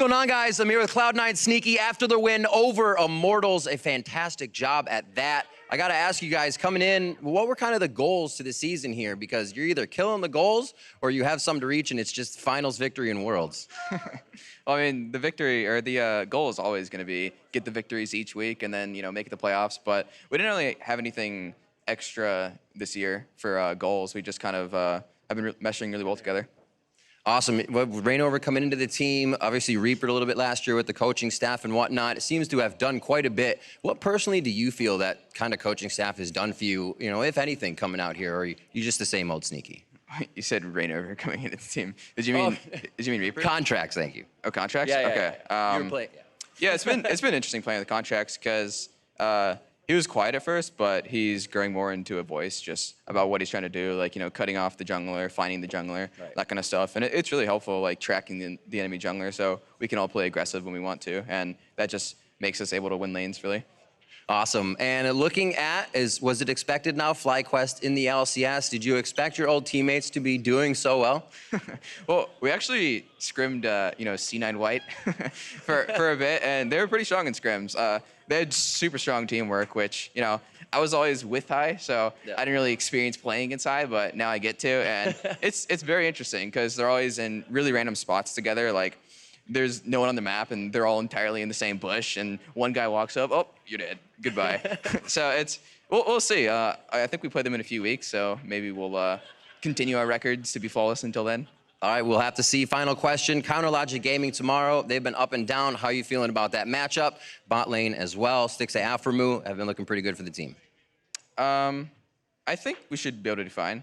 What's going on, guys? I'm here with Cloud9 Sneaky after the win over Immortals. A fantastic job at that. I got to ask you guys, coming in, what were kind of the goals to the season here? Because you're either killing the goals or you have some to reach, and it's just finals victory in Worlds. Well, I mean, the victory or the goal is always going to be get the victories each week and then, make it the playoffs. But we didn't really have anything extra this year for goals. We just kind of have been meshing really well together. Awesome. Rainover coming into the team, obviously Reapered a little bit last year with the coaching staff and whatnot. It seems to have done quite a bit. What personally do you feel that kind of coaching staff has done for you, if anything, coming out here, or are you just the same old Sneaky? You said Rainover coming into the team. Did you mean Reaper? Contracts, thank you. Oh, contracts? Yeah, okay. Yeah. You were playing, yeah, it's been interesting playing with contracts because he was quiet at first, but he's growing more into a voice just about what he's trying to do, like, cutting off the jungler, finding the jungler, right, that kind of stuff. And it's really helpful, like, tracking the enemy jungler so we can all play aggressive when we want to. And that just makes us able to win lanes, really. Awesome. And looking at, was it expected now, FlyQuest in the LCS? Did you expect your old teammates to be doing so well? Well, we actually scrimmed, C9 White for a bit, and they were pretty strong in scrims. They had super strong teamwork, which, I was always with High, so yeah, I didn't really experience playing inside, but now I get to, and it's very interesting because they're always in really random spots together, like, there's no one on the map, and they're all entirely in the same bush, and one guy walks up, oh, you're dead, goodbye. So we'll see. I think we play them in a few weeks, so maybe we'll continue our records to be flawless until then. All right, we'll have to see. Final question, Counter Logic Gaming tomorrow. They've been up and down. How are you feeling about that matchup? Bot lane as well. Sticks to Aframu have been looking pretty good for the team. I think we should be able to do fine.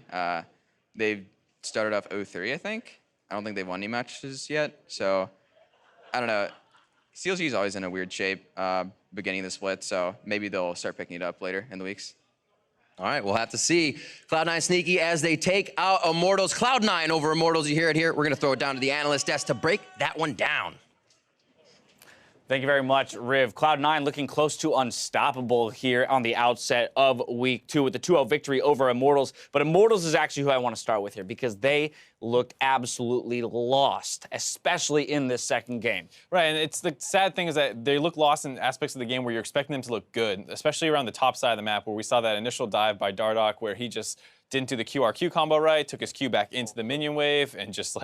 They've started off 0-3, I think. I don't think they've won any matches yet, so I don't know. CLG is always in a weird shape beginning of the split, so maybe they'll start picking it up later in the weeks. All right, we'll have to see. Cloud9 Sneaky as they take out Immortals. Cloud9 over Immortals, you hear it here. We're going to throw it down to the analyst desk to break that one down. Thank you very much, Riv. Cloud9 looking close to unstoppable here on the outset of Week 2 with the 2-0 victory over Immortals. But Immortals is actually who I want to start with here because they looked absolutely lost, especially in this second game. Right, and it's the sad thing is that they look lost in aspects of the game where you're expecting them to look good, especially around the top side of the map where we saw that initial dive by Dardoch where he just didn't do the QRQ combo right, took his Q back into the minion wave, and just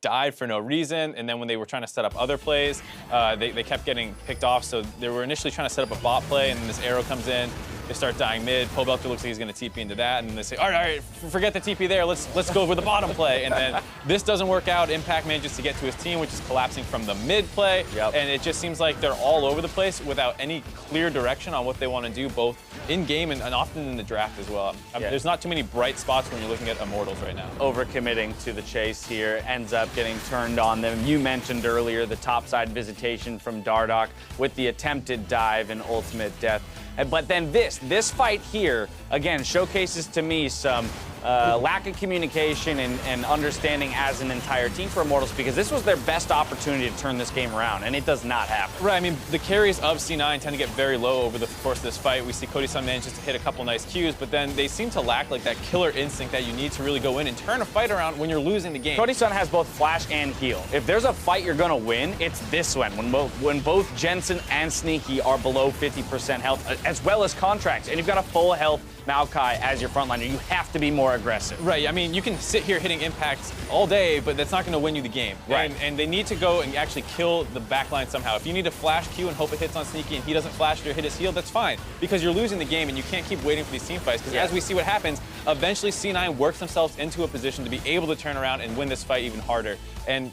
died for no reason. And then when they were trying to set up other plays, they kept getting picked off. So they were initially trying to set up a bot play, and then this arrow comes in. They start dying mid. Pobelter looks like he's going to TP into that, and then they say, all right, forget the TP there. Let's go with the bottom play. And then this doesn't work out. Impact manages to get to his team, which is collapsing from the mid play. Yep. And it just seems like they're all over the place without any clear direction on what they want to do, both in game and often in the draft as well. Yeah. There's not too many bright spots when you're looking at Immortals right now. Overcommitting to the chase here ends up getting turned on them. You mentioned earlier the topside visitation from Dardoch with the attempted dive and ultimate death. But then this fight here, again, showcases to me some lack of communication and understanding as an entire team for Immortals because this was their best opportunity to turn this game around, and it does not happen. Right, I mean, the carries of C9 tend to get very low over the course of this fight. We see Cody-san manages to hit a couple nice Qs, but then they seem to lack that killer instinct that you need to really go in and turn a fight around when you're losing the game. Cody-san has both flash and heal. If there's a fight you're gonna win, it's this one, when both Jensen and Sneaky are below 50% health, as well as contracts, and you've got a full health Maokai as your frontliner. You have to be more aggressive. Right, I mean, you can sit here hitting impacts all day, but that's not going to win you the game. Right. And they need to go and actually kill the backline somehow. If you need to flash Q and hope it hits on Sneaky and he doesn't flash it or hit his heal, that's fine. Because you're losing the game and you can't keep waiting for these team fights. Because as we see what happens, eventually C9 works themselves into a position to be able to turn around and win this fight even harder. And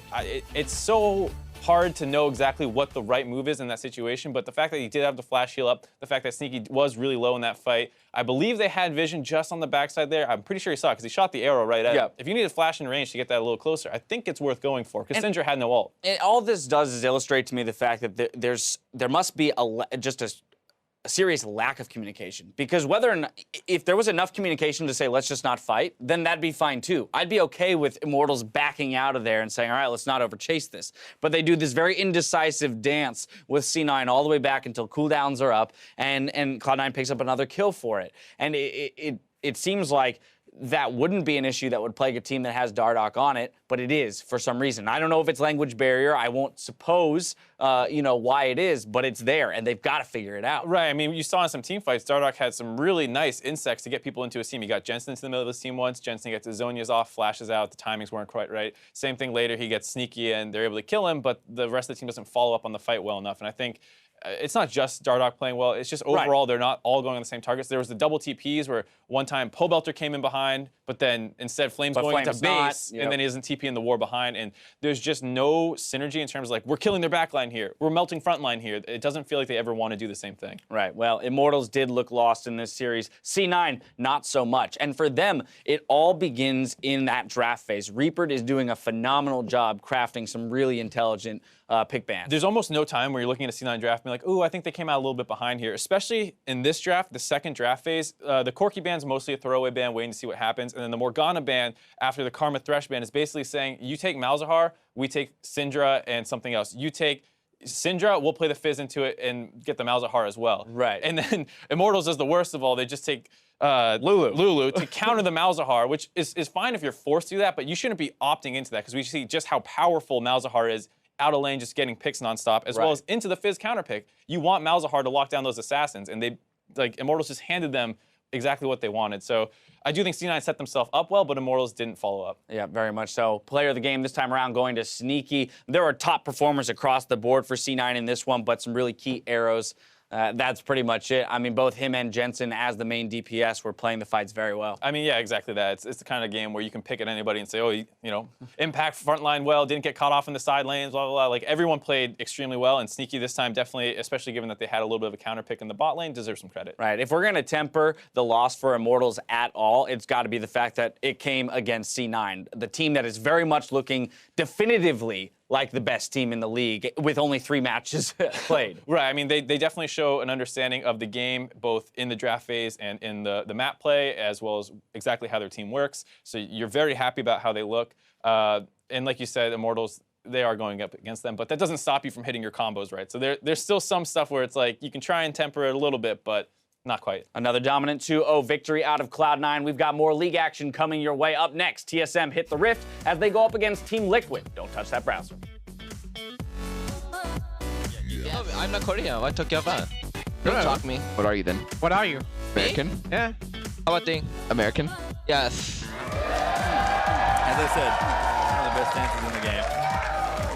it's so hard to know exactly what the right move is in that situation, but the fact that he did have the flash heal up, the fact that Sneaky was really low in that fight, I believe they had vision just on the backside there. I'm pretty sure he saw it because he shot the arrow right at it. If you need a flash in range to get that a little closer, I think it's worth going for because Syndra had no ult. And all this does is illustrate to me the fact that there must be just a serious lack of communication. Because whether or not, if there was enough communication to say, let's just not fight, then that'd be fine too. I'd be okay with Immortals backing out of there and saying, all right, let's not overchase this. But they do this very indecisive dance with C9 all the way back until cooldowns are up, and Cloud9 picks up another kill for it. And it seems like that wouldn't be an issue that would plague a team that has Dardoch on it, but it is for some reason. I don't know if it's language barrier. I won't suppose, why it is, but it's there, and they've got to figure it out. Right. I mean, you saw in some team fights, Dardoch had some really nice insects to get people into his team. He got Jensen into the middle of his team once. Jensen gets his Zonias off, flashes out. The timings weren't quite right. Same thing later. He gets sneaky, and they're able to kill him, but the rest of the team doesn't follow up on the fight well enough. And I think it's not just Dardoch playing well. It's just overall they're not all going on the same targets. There was the double TPs where one time Pobelter came in behind, but then instead Flame's going into base, and then he doesn't TP in the war behind. And there's just no synergy in terms of like, we're killing their backline here. We're melting frontline here. It doesn't feel like they ever want to do the same thing. Right. Well, Immortals did look lost in this series. C9, not so much. And for them, it all begins in that draft phase. Reaper is doing a phenomenal job crafting some really intelligent pick bans. There's almost no time where you're looking at a C9 draft and be like, ooh, I think they came out a little bit behind here. Especially in this draft, the second draft phase, the Corki ban's mostly a throwaway ban, waiting to see what happens. And then the Morgana ban after the Karma Thresh ban is basically saying, you take Malzahar, we take Syndra and something else. You take Syndra, we'll play the Fizz into it and get the Malzahar as well. Right. And then Immortals is the worst of all. They just take Lulu to counter the Malzahar, which is fine if you're forced to do that, but you shouldn't be opting into that because we see just how powerful Malzahar is out of lane, just getting picks nonstop, as well as into the Fizz counter pick. You want Malzahar to lock down those assassins, and they, like, Immortals just handed them exactly what they wanted. So I do think C9 set themselves up well, but Immortals didn't follow up. Yeah, very much so. Player of the game this time around going to Sneaky. There are top performers across the board for C9 in this one, but some really key arrows. That's pretty much it. I mean, both him and Jensen as the main DPS were playing the fights very well. I mean, yeah, exactly that. It's the kind of game where you can pick at anybody and say, oh, impact frontline well, didn't get caught off in the side lanes, blah, blah, blah. Like, everyone played extremely well, and Sneaky this time definitely, especially given that they had a little bit of a counter pick in the bot lane, deserves some credit. Right. If we're going to temper the loss for Immortals at all, it's got to be the fact that it came against C9, the team that is very much looking definitively like the best team in the league with only 3 matches played. Right, I mean, they definitely show an understanding of the game, both in the draft phase and in the map play, as well as exactly how their team works. So you're very happy about how they look. And like you said, Immortals, they are going up against them, but that doesn't stop you from hitting your combos, right? So there's still some stuff where it's like, you can try and temper it a little bit, but not quite. Another dominant 2-0 victory out of Cloud9. We've got more league action coming your way. Up next, TSM hit the Rift as they go up against Team Liquid. Don't touch that browser. Oh, I'm not Korean. What talk you about? Don't talk me. What are you then? What are you? American? Yeah. How about thing? American? Yes. As I said, one of the best dancers in the game.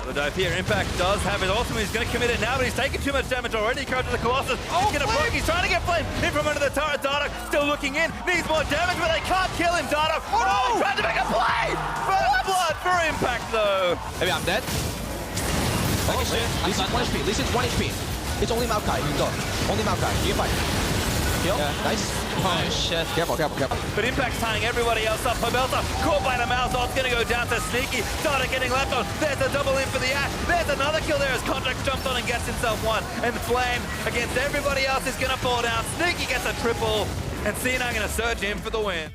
The dive here. Impact does have it ultimate. He's going to commit it now, but he's taking too much damage already. He comes to the Colossus. He's going to block. He's trying to get Flame in from under the turret. Dardoch still looking in. Needs more damage, but they can't kill him. Dardoch. Oh, trying to make a play. First blood for Impact, though. Maybe I'm dead. Oh shit. Lee Sin's 1 HP. Lee Sin's 1 HP. It's only Maokai. You go. Only Maokai. You fight. Kill. Yeah. Nice. Oh shit. Careful, careful, careful. But Impact's tying everybody else up. Pobelter caught by the mouse. It's going to go down to Sneaky. Dardoch getting left on. There's a double in for the Ash. There's another kill there as Contract jumps on and gets himself 1. And Flame against everybody else is going to fall down. Sneaky gets a triple. And C9 going to surge in for the win.